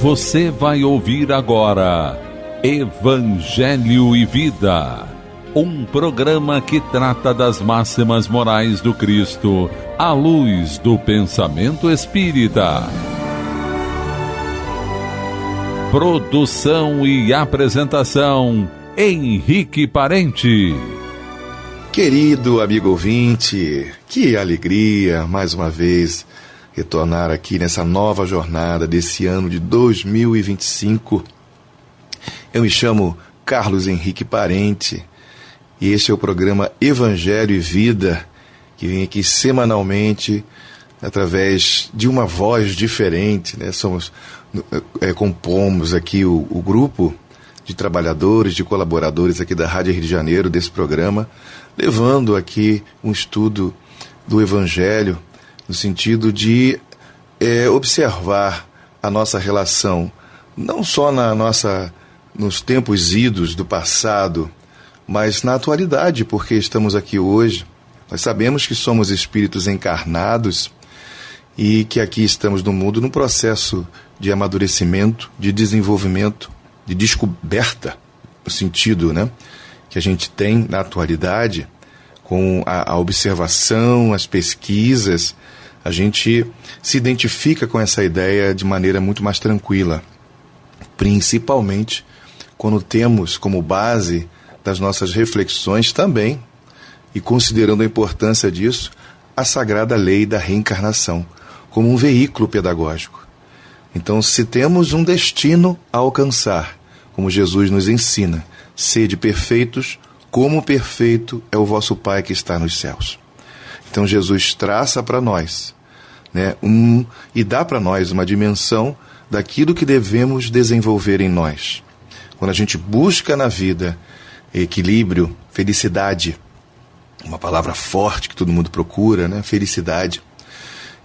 Você vai ouvir agora Evangelho e Vida, um programa que trata das máximas morais do Cristo à luz do pensamento espírita. Produção e apresentação, Henrique Parente. Querido amigo ouvinte, que alegria mais uma vez retornar aqui nessa nova jornada desse ano de 2025. Eu me chamo Carlos Henrique Parente e este é o programa Evangelho e Vida, que vem aqui semanalmente através de uma voz diferente, né? Compomos aqui o grupo de trabalhadores, de colaboradores aqui da Rádio Rio de Janeiro desse programa, levando aqui um estudo do Evangelho no sentido de observar a nossa relação, não só nos tempos idos do passado, mas na atualidade, porque estamos aqui hoje. Nós sabemos que somos espíritos encarnados e que aqui estamos no mundo num processo de amadurecimento, de desenvolvimento, de descoberta, no sentido, né, que a gente tem na atualidade, com a observação, as pesquisas, a gente se identifica com essa ideia de maneira muito mais tranquila, principalmente quando temos como base das nossas reflexões também, e considerando a importância disso, a sagrada lei da reencarnação, como um veículo pedagógico. Então, se temos um destino a alcançar, como Jesus nos ensina, sede perfeitos, como perfeito é o vosso Pai que está nos céus. Então, Jesus traça para nós, né, e dá para nós uma dimensão daquilo que devemos desenvolver em nós. Quando a gente busca na vida equilíbrio, felicidade, uma palavra forte que todo mundo procura, né, felicidade.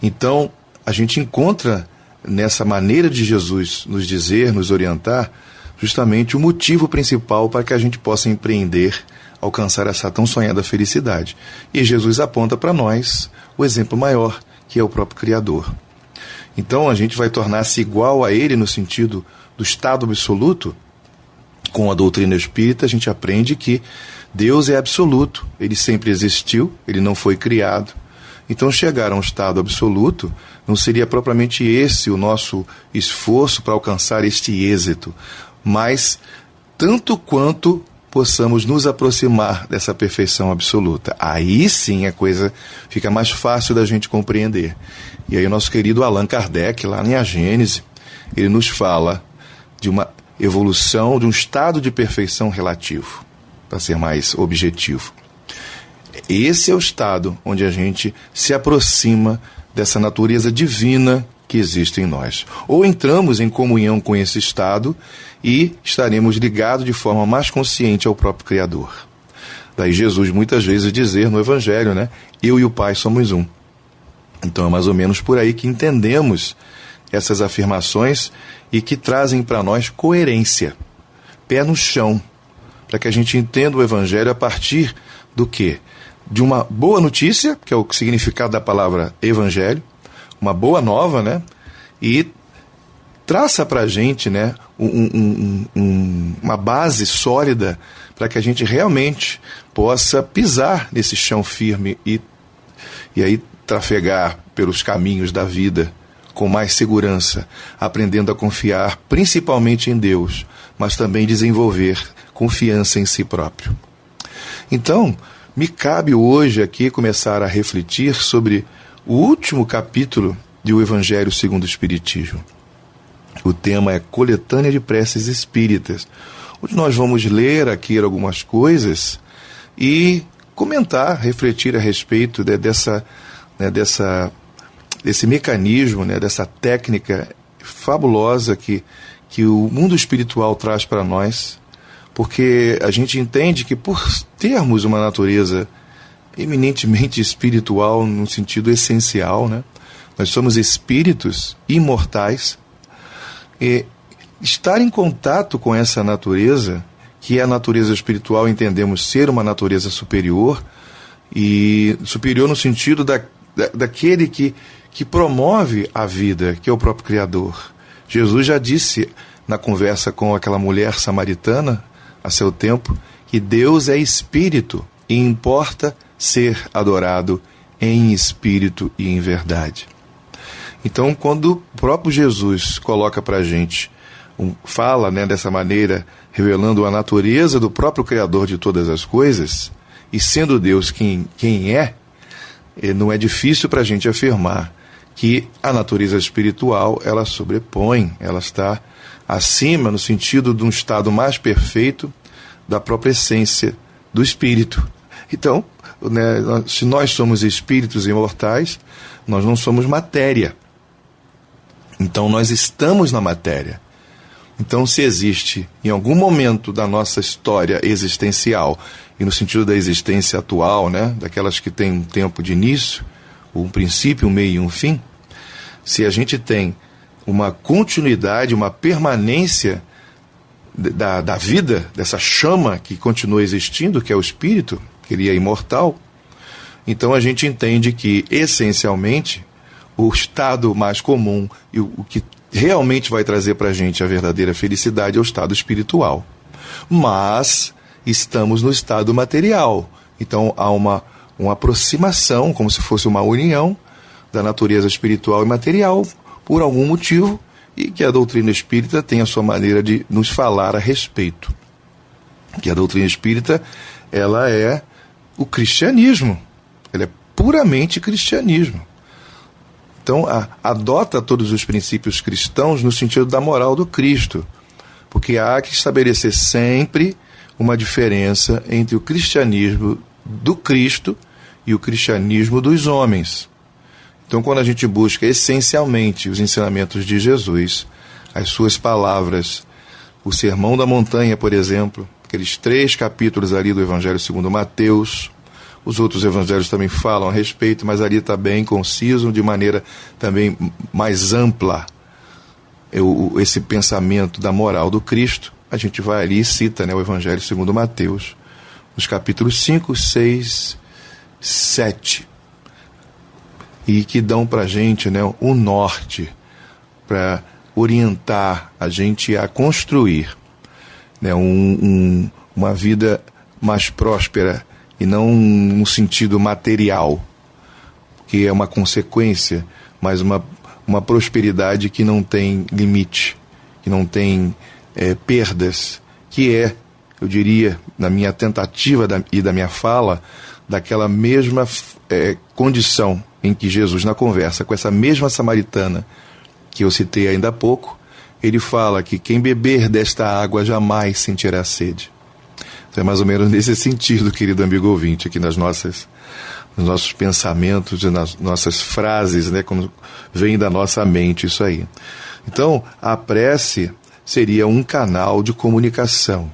Então, a gente encontra nessa maneira de Jesus nos dizer, nos orientar, justamente o motivo principal para que a gente possa empreender, alcançar essa tão sonhada felicidade. E Jesus aponta para nós o exemplo maior, que é o próprio Criador. Então a gente vai tornar-se igual a Ele no sentido do estado absoluto. Com a doutrina espírita a gente aprende que Deus é absoluto, Ele sempre existiu, Ele não foi criado. Então chegar a um estado absoluto não seria propriamente esse o nosso esforço para alcançar este êxito, mas tanto quanto possamos nos aproximar dessa perfeição absoluta. Aí sim a coisa fica mais fácil da gente compreender. E aí o nosso querido Allan Kardec, lá em A Gênese, ele nos fala de uma evolução, de um estado de perfeição relativo, para ser mais objetivo. Esse é o estado onde a gente se aproxima dessa natureza divina que existe em nós. Ou entramos em comunhão com esse estado e estaremos ligados de forma mais consciente ao próprio Criador. Daí Jesus muitas vezes dizer no Evangelho, né, eu e o Pai somos um. Então é mais ou menos por aí que entendemos essas afirmações e que trazem para nós coerência, pé no chão, para que a gente entenda o Evangelho a partir do quê? De uma boa notícia, que é o significado da palavra Evangelho, uma boa nova, né? E traça para a gente, né, uma base sólida para que a gente realmente possa pisar nesse chão firme e aí trafegar pelos caminhos da vida com mais segurança, aprendendo a confiar principalmente em Deus, mas também desenvolver confiança em si próprio. Então, me cabe hoje aqui começar a refletir sobre o último capítulo do Evangelho segundo o Espiritismo. O tema é Coletânea de Preces Espíritas, onde nós vamos ler aqui algumas coisas e comentar, refletir a respeito desse mecanismo, né, dessa técnica fabulosa que o mundo espiritual traz para nós, porque a gente entende que por termos uma natureza eminentemente espiritual, no sentido essencial, né, nós somos espíritos imortais, e estar em contato com essa natureza, que é a natureza espiritual, entendemos ser uma natureza superior, e superior no sentido daquele que promove a vida, que é o próprio Criador. Jesus já disse na conversa com aquela mulher samaritana, a seu tempo, que Deus é espírito e importa ser adorado em espírito e em verdade. Então, quando o próprio Jesus coloca para a gente, fala, né, dessa maneira, revelando a natureza do próprio Criador de todas as coisas, e sendo Deus quem é, não é difícil para a gente afirmar que a natureza espiritual, ela sobrepõe, ela está acima, no sentido de um estado mais perfeito da própria essência do espírito. Então, né, se nós somos espíritos imortais, nós não somos matéria. Então, nós estamos na matéria. Então, se existe, em algum momento da nossa história existencial, e no sentido da existência atual, né, daquelas que têm um tempo de início, um princípio, um meio e um fim, se a gente tem uma continuidade, uma permanência da vida, dessa chama que continua existindo, que é o espírito, que ele é imortal, então a gente entende que, essencialmente, o estado mais comum e o que realmente vai trazer para a gente a verdadeira felicidade é o estado espiritual. Mas estamos no estado material. Então há uma aproximação, como se fosse uma união da natureza espiritual e material, por algum motivo, e que a doutrina espírita tem a sua maneira de nos falar a respeito. Que a doutrina espírita, ela é o cristianismo. Ela é puramente cristianismo. Então, adota todos os princípios cristãos no sentido da moral do Cristo, porque há que estabelecer sempre uma diferença entre o cristianismo do Cristo e o cristianismo dos homens. Então, quando a gente busca essencialmente os ensinamentos de Jesus, as suas palavras, o Sermão da Montanha, por exemplo, aqueles 3 capítulos ali do Evangelho segundo Mateus, os outros evangelhos também falam a respeito, mas ali está bem conciso, de maneira também mais ampla, esse pensamento da moral do Cristo. A gente vai ali e cita, né, o Evangelho segundo Mateus, nos capítulos 5, 6, 7, e que dão para a gente, né, um norte para orientar a gente a construir, né, uma vida mais próspera, e não no sentido material, que é uma consequência, mas uma prosperidade que não tem limite, que não tem perdas, que é, eu diria, na minha tentativa e da minha fala, daquela mesma condição em que Jesus, na conversa com essa mesma samaritana, que eu citei ainda há pouco, ele fala que quem beber desta água jamais sentirá sede. Então é mais ou menos nesse sentido, querido amigo ouvinte, aqui nos nossos pensamentos, nas nossas frases, né, como vem da nossa mente isso aí. Então, a prece seria um canal de comunicação,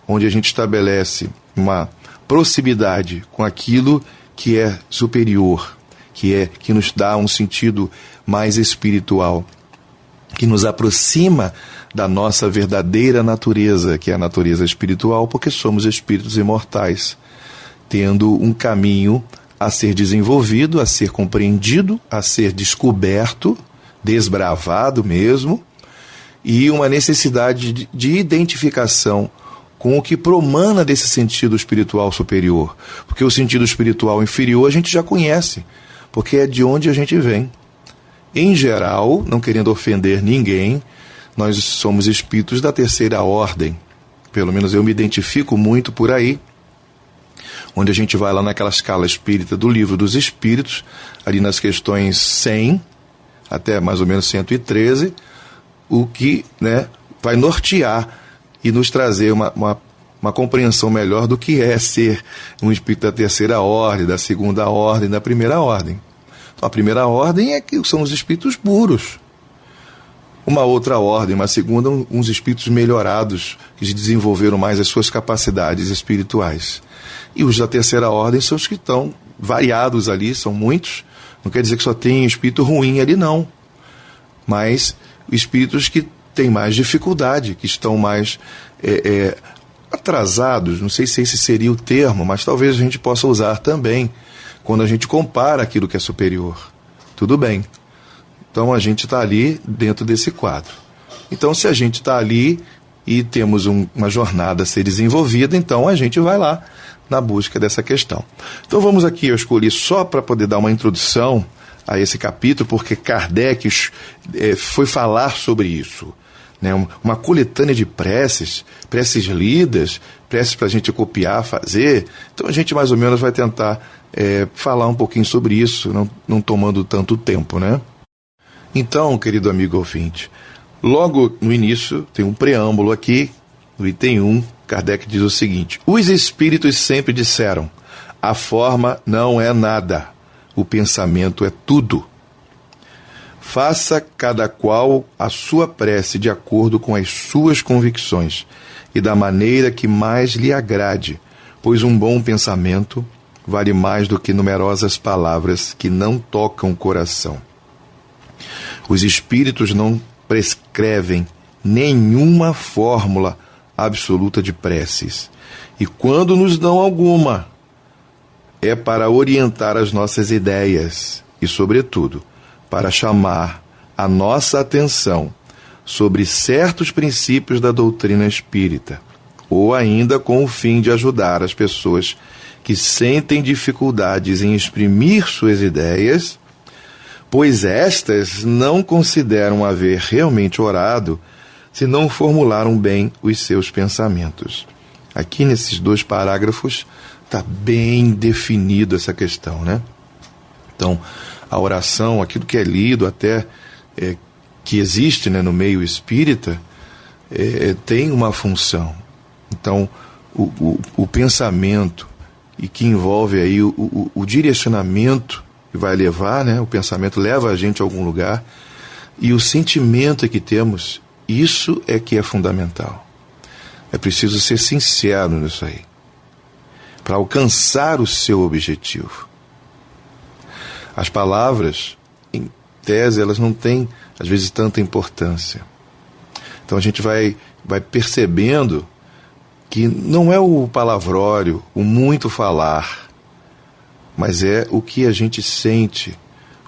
onde a gente estabelece uma proximidade com aquilo que é superior, que nos dá um sentido mais espiritual, que nos aproxima da nossa verdadeira natureza, que é a natureza espiritual, porque somos espíritos imortais, tendo um caminho a ser desenvolvido, a ser compreendido, a ser descoberto, desbravado mesmo, e uma necessidade de identificação com o que promana desse sentido espiritual superior. Porque o sentido espiritual inferior a gente já conhece, porque é de onde a gente vem. Em geral, não querendo ofender ninguém, nós somos espíritos da terceira ordem. Pelo menos eu me identifico muito por aí, onde a gente vai lá naquela escala espírita do Livro dos Espíritos, ali nas questões 100 até mais ou menos 113, o que, né, vai nortear e nos trazer uma compreensão melhor do que é ser um espírito da terceira ordem, da segunda ordem, da primeira ordem. Então, a primeira ordem é que são os espíritos puros. Uma outra ordem, uma segunda, uns espíritos melhorados, que desenvolveram mais as suas capacidades espirituais. E os da terceira ordem são os que estão variados ali, são muitos. Não quer dizer que só tem espírito ruim ali, não. Mas espíritos que têm mais dificuldade, que estão mais atrasados, não sei se esse seria o termo, mas talvez a gente possa usar também, quando a gente compara aquilo que é superior. Tudo bem. Então a gente está ali dentro desse quadro. Então, se a gente está ali e temos uma jornada a ser desenvolvida, então a gente vai lá na busca dessa questão. Então vamos aqui, eu escolhi só para poder dar uma introdução a esse capítulo, porque Kardec foi falar sobre isso, né? Uma coletânea de preces lidas, preces para a gente copiar, fazer. Então a gente mais ou menos vai tentar falar um pouquinho sobre isso, não tomando tanto tempo, né? Então, querido amigo ouvinte, logo no início tem um preâmbulo aqui, no item 1, Kardec diz o seguinte: os espíritos sempre disseram, a forma não é nada, o pensamento é tudo. Faça cada qual a sua prece de acordo com as suas convicções e da maneira que mais lhe agrade, pois um bom pensamento vale mais do que numerosas palavras que não tocam o coração. Os espíritos não prescrevem nenhuma fórmula absoluta de preces, e quando nos dão alguma, é para orientar as nossas ideias e, sobretudo, para chamar a nossa atenção sobre certos princípios da doutrina espírita, ou ainda com o fim de ajudar as pessoas que sentem dificuldades em exprimir suas ideias, pois estas não consideram haver realmente orado se não formularam bem os seus pensamentos. Aqui nesses 2 parágrafos está bem definido essa questão, né? Então, a oração, aquilo que é lido até, que existe, né, no meio espírita, tem uma função. Então, o pensamento, e que envolve aí o direcionamento que vai levar, né? O pensamento leva a gente a algum lugar, e o sentimento que temos, isso é que é fundamental. É preciso ser sincero nisso aí, para alcançar o seu objetivo. As palavras, em tese, elas não têm, às vezes, tanta importância. Então a gente vai percebendo que não é o palavrório, o muito falar, mas é o que a gente sente,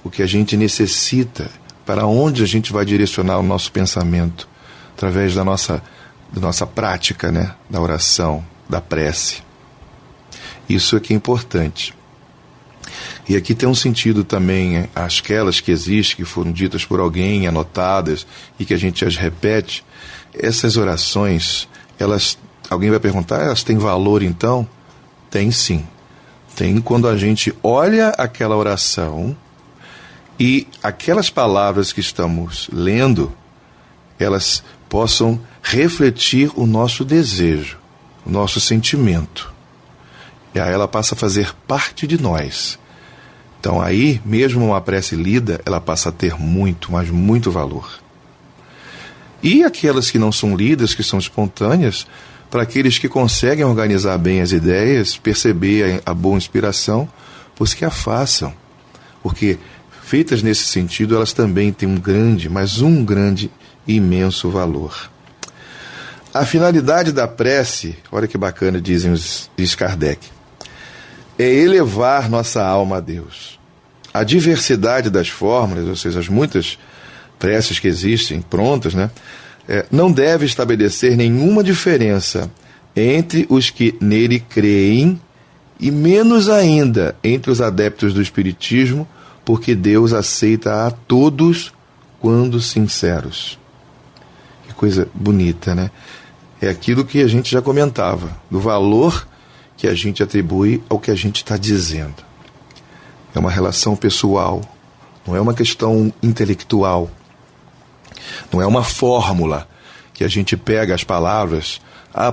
o que a gente necessita, para onde a gente vai direcionar o nosso pensamento, através da nossa prática, né? Da oração, da prece. Isso é que é importante. E aqui tem um sentido também, aquelas que existem, que foram ditas por alguém, anotadas, e que a gente as repete. Essas orações, alguém vai perguntar, elas têm valor então? Tem sim. Tem quando a gente olha aquela oração e aquelas palavras que estamos lendo, elas possam refletir o nosso desejo, o nosso sentimento. E aí ela passa a fazer parte de nós. Então aí, mesmo uma prece lida, ela passa a ter muito, mas muito valor. E aquelas que não são lidas, que são espontâneas, para aqueles que conseguem organizar bem as ideias, perceber a boa inspiração, pois que a façam. Porque, feitas nesse sentido, elas também têm um grande e imenso valor. A finalidade da prece, olha que bacana, diz Kardec, é elevar nossa alma a Deus. A diversidade das fórmulas, ou seja, as muitas preces que existem, prontas, né, não deve estabelecer nenhuma diferença entre os que nele creem e menos ainda entre os adeptos do Espiritismo, porque Deus aceita a todos quando sinceros. Que coisa bonita, né? É aquilo que a gente já comentava, do valor que a gente atribui ao que a gente está dizendo. É uma relação pessoal, não é uma questão intelectual, não é uma fórmula que a gente pega as palavras,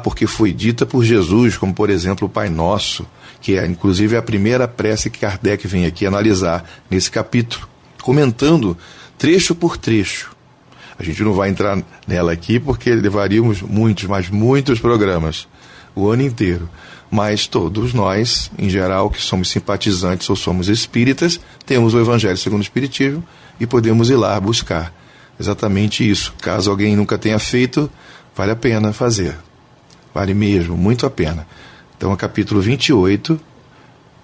porque foi dita por Jesus, como por exemplo o Pai Nosso, que é inclusive a primeira prece que Kardec vem aqui analisar nesse capítulo, comentando trecho por trecho. A gente não vai entrar nela aqui porque levaríamos muitos programas, o ano inteiro. Mas todos nós, em geral, que somos simpatizantes ou somos espíritas, temos o Evangelho segundo o Espiritismo e podemos ir lá buscar exatamente isso. Caso alguém nunca tenha feito, vale a pena fazer. Vale mesmo, muito a pena. Então, é capítulo 28,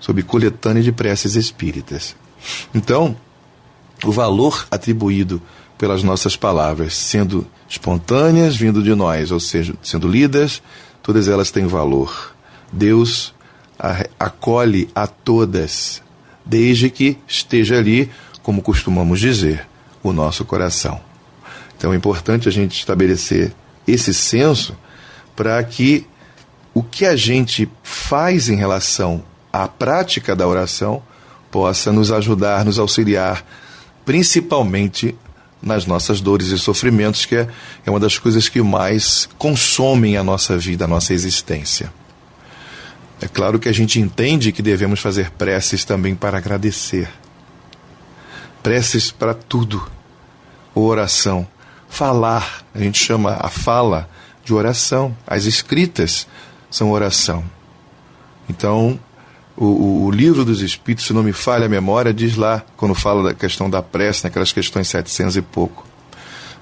sobre coletânea de preces espíritas. Então, o valor atribuído pelas nossas palavras, sendo espontâneas, vindo de nós, ou seja, sendo lidas, todas elas têm valor. Deus acolhe a todas, desde que esteja ali, como costumamos dizer, o nosso coração. Então é importante a gente estabelecer esse senso para que o que a gente faz em relação à prática da oração possa nos ajudar, nos auxiliar, principalmente nas nossas dores e sofrimentos, que é uma das coisas que mais consomem a nossa vida, a nossa existência. É claro que a gente entende que devemos fazer preces também para agradecer. Preces para tudo. Oração. Falar. A gente chama a fala de oração. As escritas são oração. Então, o livro dos Espíritos, se não me falha a memória, diz lá, quando fala da questão da prece, naquelas questões 700 e pouco,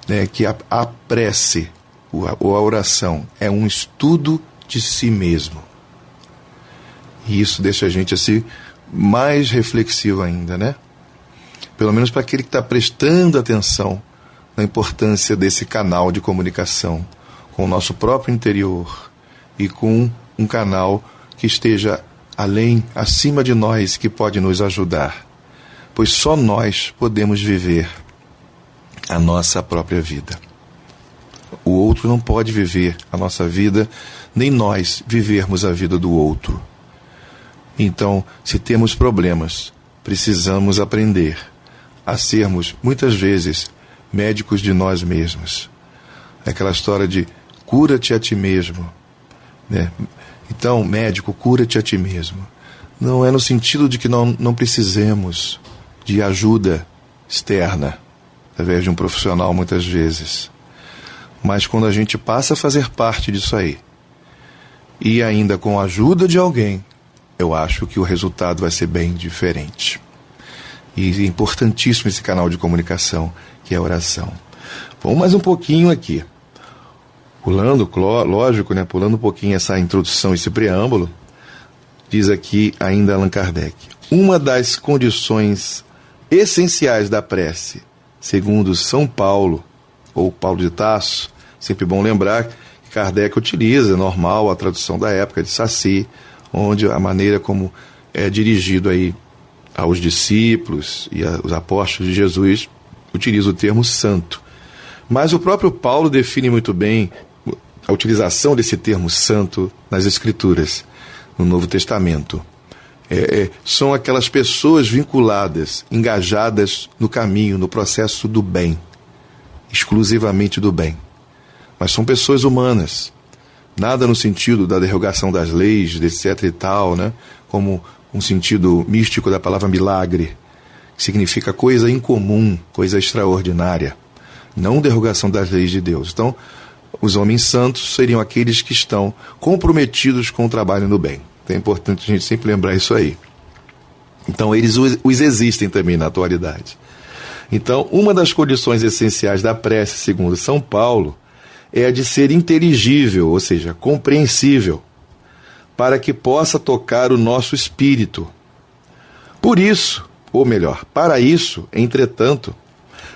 né, que a prece, ou a oração, é um estudo de si mesmo. E isso deixa a gente assim mais reflexivo ainda, né? Pelo menos para aquele que está prestando atenção na importância desse canal de comunicação com o nosso próprio interior e com um canal que esteja além, acima de nós, que pode nos ajudar. Pois só nós podemos viver a nossa própria vida. O outro não pode viver a nossa vida, nem nós vivermos a vida do outro. Então, se temos problemas, precisamos aprender a sermos, muitas vezes, médicos de nós mesmos. Aquela história de cura-te a ti mesmo, né? Então, médico, cura-te a ti mesmo. Não é no sentido de que não precisemos de ajuda externa, através de um profissional, muitas vezes. Mas quando a gente passa a fazer parte disso aí, e ainda com a ajuda de alguém, eu acho que o resultado vai ser bem diferente. E é importantíssimo esse canal de comunicação, que é a oração. Vamos mais um pouquinho aqui. Pulando, lógico, né? Pulando um pouquinho essa introdução, esse preâmbulo, diz aqui ainda Allan Kardec: uma das condições essenciais da prece, segundo São Paulo, ou Paulo de Tarso, sempre bom lembrar que Kardec utiliza, normal, a tradução da época de Saci, onde a maneira como é dirigido aí aos discípulos e aos apóstolos de Jesus, utiliza o termo santo. Mas o próprio Paulo define muito bem a utilização desse termo santo nas Escrituras, no Novo Testamento. São aquelas pessoas vinculadas, engajadas no caminho, no processo do bem, exclusivamente do bem. Mas são pessoas humanas, nada no sentido da derrogação das leis, etc. e tal, né? Como um sentido místico da palavra milagre, que significa coisa incomum, coisa extraordinária, não derrogação das leis de Deus. Então, os homens santos seriam aqueles que estão comprometidos com o trabalho no bem. Então é importante a gente sempre lembrar isso aí. Então, eles os existem também na atualidade. Então, uma das condições essenciais da prece, segundo São Paulo, é a de ser inteligível, ou seja, compreensível, para que possa tocar o nosso espírito. Por isso, ou melhor, para isso, entretanto,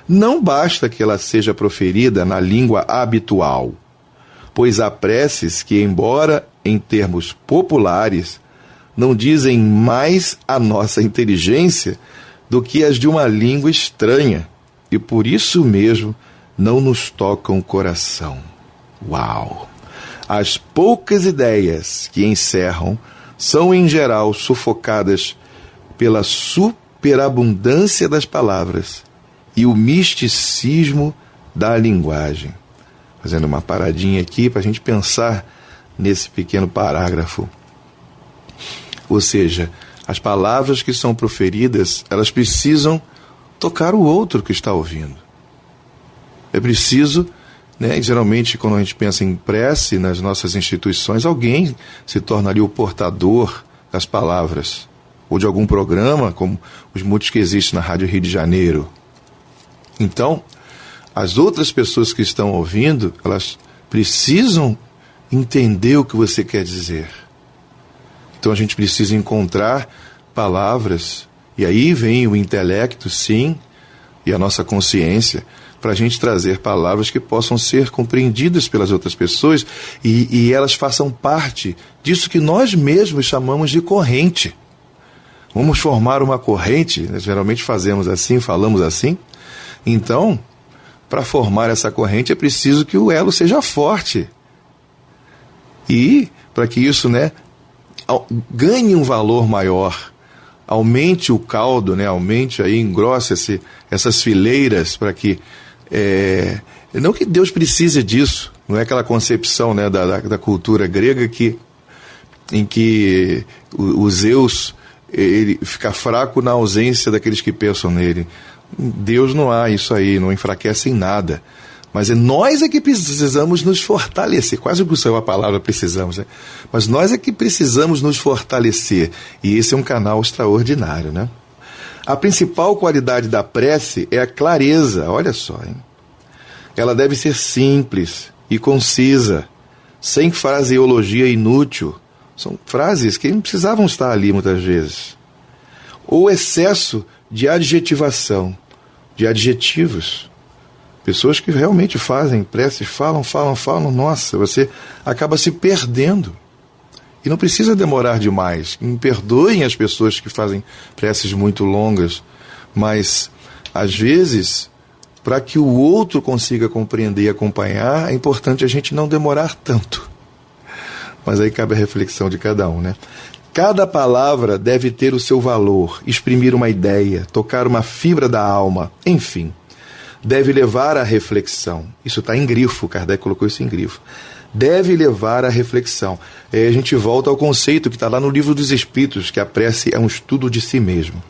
não basta que ela seja proferida na língua habitual, pois há preces que, embora em termos populares, não dizem mais a nossa inteligência do que as de uma língua estranha, e por isso mesmo não nos tocam o coração. Uau! As poucas ideias que encerram são, em geral, sufocadas pela superabundância das palavras e o misticismo da linguagem. Fazendo uma paradinha aqui para a gente pensar nesse pequeno parágrafo. Ou seja, as palavras que são proferidas, elas precisam tocar o outro que está ouvindo. É preciso, né, geralmente quando a gente pensa em prece nas nossas instituições, alguém se torna ali o portador das palavras, ou de algum programa, como os muitos que existem na Rádio Rio de Janeiro. Então, as outras pessoas que estão ouvindo, elas precisam entender o que você quer dizer. Então a gente precisa encontrar palavras, e aí vem o intelecto, sim, e a nossa consciência, para a gente trazer palavras que possam ser compreendidas pelas outras pessoas e elas façam parte disso que nós mesmos chamamos de corrente. Vamos formar uma corrente, né? Geralmente fazemos assim, falamos assim. Então, para formar essa corrente é preciso que o elo seja forte. E para que isso, né, ganhe um valor maior, aumente o caldo, né, aumente aí, engrosse essas fileiras para que... não que Deus precise disso, não é aquela concepção, né, da cultura grega em que o Zeus ele fica fraco na ausência daqueles que pensam nele. Deus não há isso aí, não enfraquece em nada. Mas nós é que precisamos nos fortalecer. Quase que usou a palavra precisamos, né? Mas nós é que precisamos nos fortalecer. E esse é um canal extraordinário, né? A principal qualidade da prece é a clareza. Olha só, hein? Ela deve ser simples e concisa, sem fraseologia inútil. São frases que não precisavam estar ali muitas vezes. Ou excesso de adjetivação, de adjetivos. Pessoas que realmente fazem preces, falam, nossa, você acaba se perdendo. E não precisa demorar demais. Me perdoem as pessoas que fazem preces muito longas, mas, às vezes, para que o outro consiga compreender e acompanhar, é importante a gente não demorar tanto. Mas aí cabe a reflexão de cada um, né? Cada palavra deve ter o seu valor, exprimir uma ideia, tocar uma fibra da alma, enfim. Deve levar à reflexão. Isso está em grifo, Kardec colocou isso em grifo. Deve levar à reflexão. Aí a gente volta ao conceito que está lá no Livro dos Espíritos, que a prece é um estudo de si mesmo.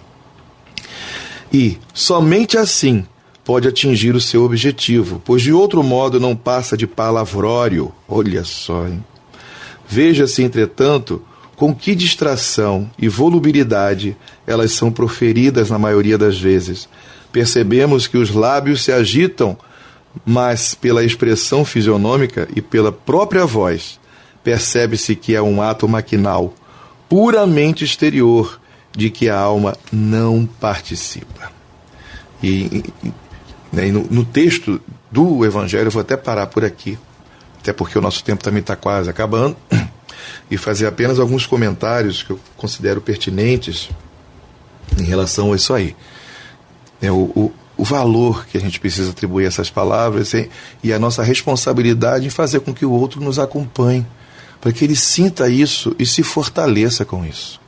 E somente assim pode atingir o seu objetivo, pois de outro modo não passa de palavrório. Olha só, hein? Veja-se, entretanto, com que distração e volubilidade elas são proferidas na maioria das vezes. Percebemos que os lábios se agitam, mas pela expressão fisionômica e pela própria voz, percebe-se que é um ato maquinal, puramente exterior, de que a alma não participa. E no texto do Evangelho, eu vou até parar por aqui, até porque o nosso tempo também está quase acabando, e fazer apenas alguns comentários que eu considero pertinentes em relação a isso aí. O valor que a gente precisa atribuir a essas palavras e a nossa responsabilidade em fazer com que o outro nos acompanhe, para que ele sinta isso e se fortaleça com isso.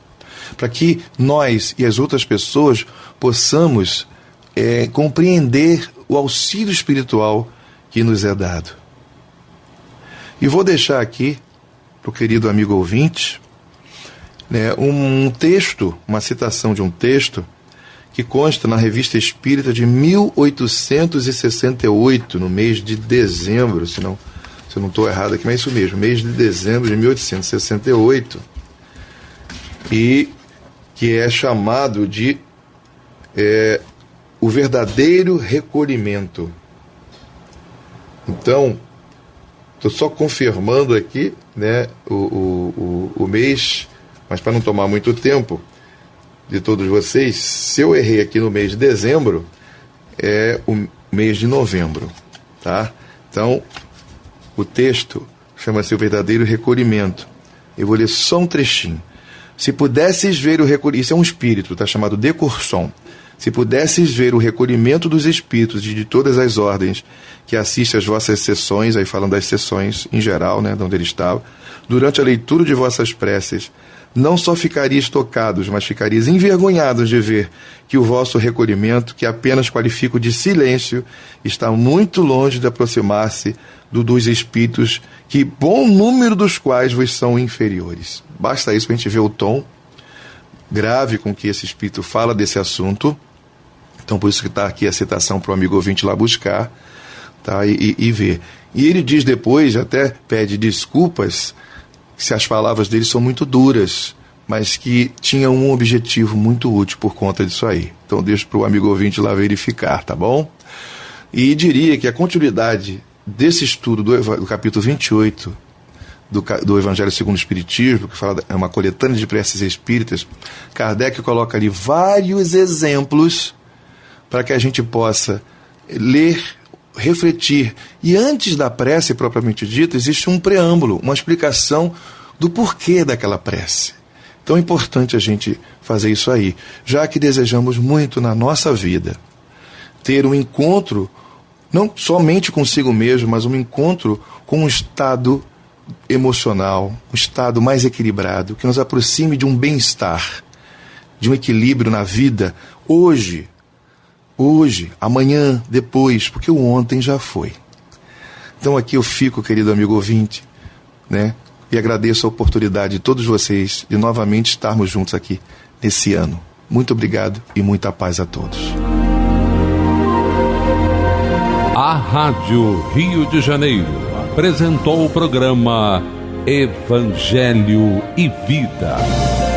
Para que nós e as outras pessoas possamos compreender o auxílio espiritual que nos é dado. E vou deixar aqui, para o querido amigo ouvinte, né, um texto, uma citação de um texto, que consta na Revista Espírita de 1868, no mês de dezembro, se eu não estou errado aqui, mas é isso mesmo, mês de dezembro de 1868, e que é chamado de o verdadeiro recolhimento. Então, estou só confirmando aqui, né, o mês, mas para não tomar muito tempo de todos vocês, se eu errei aqui no mês de dezembro, é o mês de novembro, tá? Então, o texto chama-se O Verdadeiro Recolhimento. Eu vou ler só um trechinho. Se pudesses ver o recolhimento, isso é um espírito, tá, chamado de Courson. Se pudesses ver o recolhimento dos espíritos de todas as ordens que assistem às vossas sessões, aí falando das sessões em geral, né, de onde ele estava, durante a leitura de vossas preces, não só ficarias tocados, mas ficarias envergonhados de ver que o vosso recolhimento, que apenas qualifico de silêncio, está muito longe de aproximar-se dos espíritos, que bom número dos quais vos são inferiores. Basta isso para a gente ver o tom grave com que esse espírito fala desse assunto. Então, por isso que está aqui a citação para o amigo ouvinte lá buscar, tá, e ver. E ele diz depois, até pede desculpas, se as palavras dele são muito duras, mas que tinham um objetivo muito útil por conta disso aí. Então deixo para o amigo ouvinte lá verificar, tá bom? E diria que a continuidade desse estudo do capítulo 28 do Evangelho segundo o Espiritismo, que fala, é uma coletânea de preces espíritas, Kardec coloca ali vários exemplos para que a gente possa ler refletir. E antes da prece propriamente dita, existe um preâmbulo, uma explicação do porquê daquela prece. Então é importante a gente fazer isso aí, já que desejamos muito na nossa vida ter um encontro, não somente consigo mesmo, mas um encontro com um estado emocional, um estado mais equilibrado, que nos aproxime de um bem-estar, de um equilíbrio na vida, hoje, amanhã, depois, porque o ontem já foi. Então aqui eu fico, querido amigo ouvinte, né? E agradeço a oportunidade de todos vocês de novamente estarmos juntos aqui nesse ano. Muito obrigado e muita paz a todos. A Rádio Rio de Janeiro apresentou o programa Evangelho e Vida.